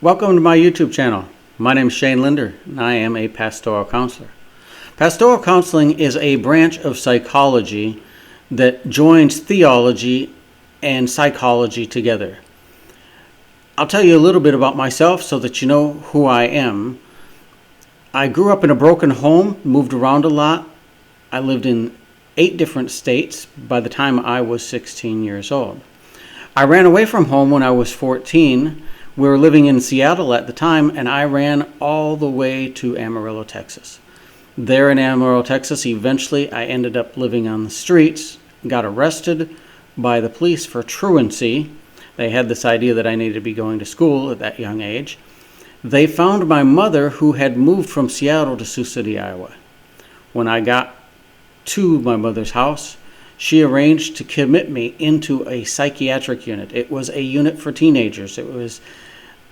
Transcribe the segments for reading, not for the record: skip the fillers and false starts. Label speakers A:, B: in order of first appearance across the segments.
A: Welcome to my YouTube channel. My name is Shane Linder, and I am a pastoral counselor. Pastoral counseling is a branch of psychology that joins theology and psychology together. I'll tell you a little bit about myself so that you know who I am. I grew up in a broken home, moved around a lot. I lived in 8 different states by the time I was 16 years old. I ran away from home when I was 14. We were living in Seattle at the time, and I ran all the way to Amarillo, Texas. There in Amarillo, Texas, eventually I ended up living on the streets, got arrested by the police for truancy. They had this idea that I needed to be going to school at that young age. They found my mother, who had moved from Seattle to Sioux City, Iowa. When I got to my mother's house, she arranged to commit me into a psychiatric unit. It was a unit for teenagers. It was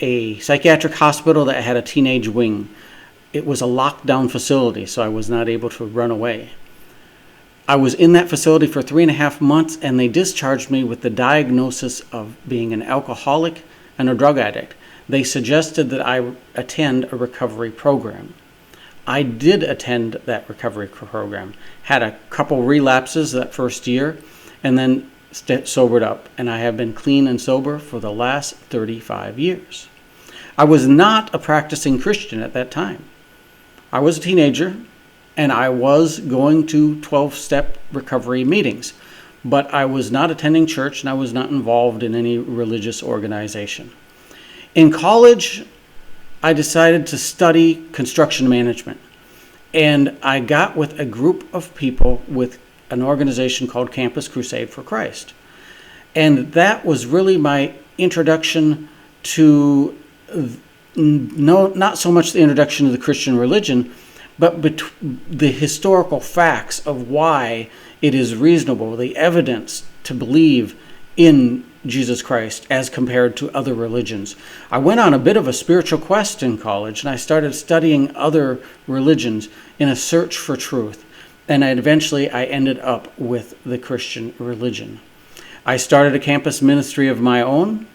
A: a psychiatric hospital that had a teenage wing. It was a lockdown facility, so I was not able to run away. I was in that facility for 3.5 months, and they discharged me with the diagnosis of being an alcoholic and a drug addict. They suggested that I attend a recovery program. I did attend that recovery program, had a couple relapses that first year, and then sobered up, and I have been clean and sober for the last 35 years. I was not a practicing Christian at that time. I was a teenager, and I was going to 12-step recovery meetings, but I was not attending church, and I was not involved in any religious organization. In college, I decided to study construction management, and I got with a group of people with an organization called Campus Crusade for Christ. And that was really my introduction to, not so much the introduction to the Christian religion, but the historical facts of why it is reasonable, the evidence to believe in Jesus Christ as compared to other religions. I went on a bit of a spiritual quest in college, and I started studying other religions in a search for truth. And eventually I ended up with the Christian religion. I started a campus ministry of my own.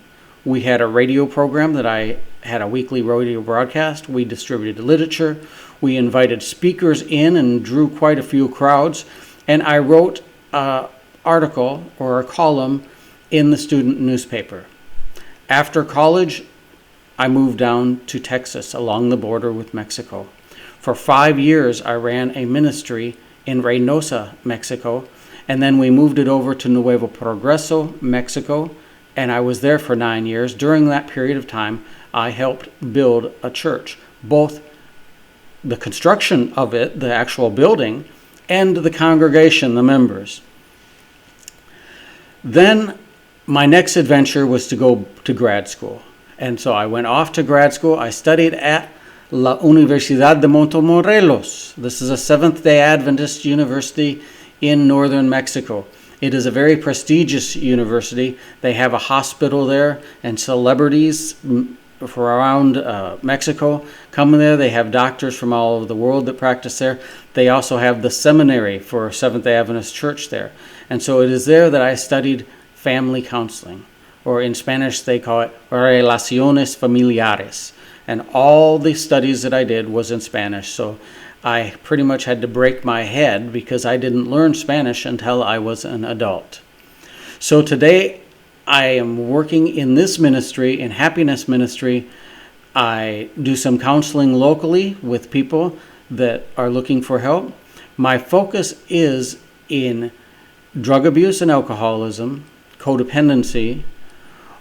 A: We had a radio program that I had a weekly radio broadcast. We distributed literature. We invited speakers in and drew quite a few crowds. And I wrote an article or a column in the student newspaper. After college, I moved down to Texas along the border with Mexico. For 5 years, I ran a ministry in Reynosa, Mexico, and then we moved it over to Nuevo Progreso, Mexico, and I was there for 9 years. During that period of time, I helped build a church, both the construction of it, the actual building, and the congregation, the members. Then my next adventure was to go to grad school. And so I went off to grad school. I studied at La Universidad de Montemorelos. This is a Seventh-day Adventist university in northern Mexico. It is a very prestigious university. They have a hospital there, and celebrities from around Mexico come there. They have doctors from all over the world that practice there. They also have the seminary for Seventh-day Adventist Church there. And so it is there that I studied family counseling, or in Spanish they call it relaciones familiares. And all the studies that I did was in Spanish, so I pretty much had to break my head because I didn't learn Spanish until I was an adult. So today I am working in this ministry, in Happiness Ministry. I do some counseling locally with people that are looking for help. My focus is in drug abuse and alcoholism, codependency,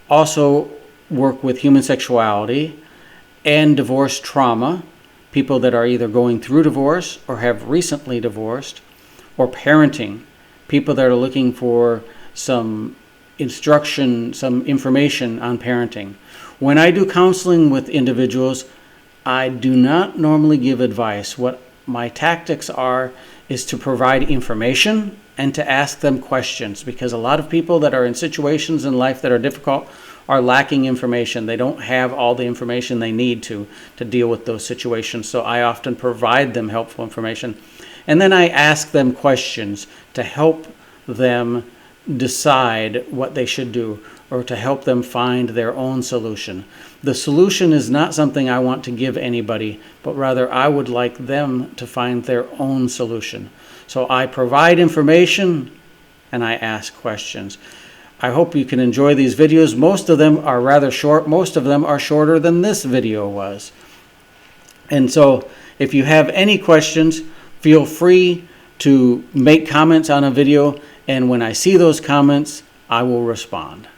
A: also work with human sexuality, and divorce trauma, people that are either going through divorce or have recently divorced, or parenting, people that are looking for some instruction, some information on parenting. When I do counseling with individuals, I do not normally give advice. What my tactics are is to provide information and to ask them questions, because a lot of people that are in situations in life that are difficult are lacking information. They don't have all the information they need to deal with those situations. So I often provide them helpful information. And then I ask them questions to help them decide what they should do. or to help them find their own solution. The solution is not something I want to give anybody, but rather I would like them to find their own solution. So I provide information and I ask questions. I hope you can enjoy these videos. Most of them are rather short. Most of them are shorter than this video was. And so if you have any questions, feel free to make comments on a video, and when I see those comments, I will respond.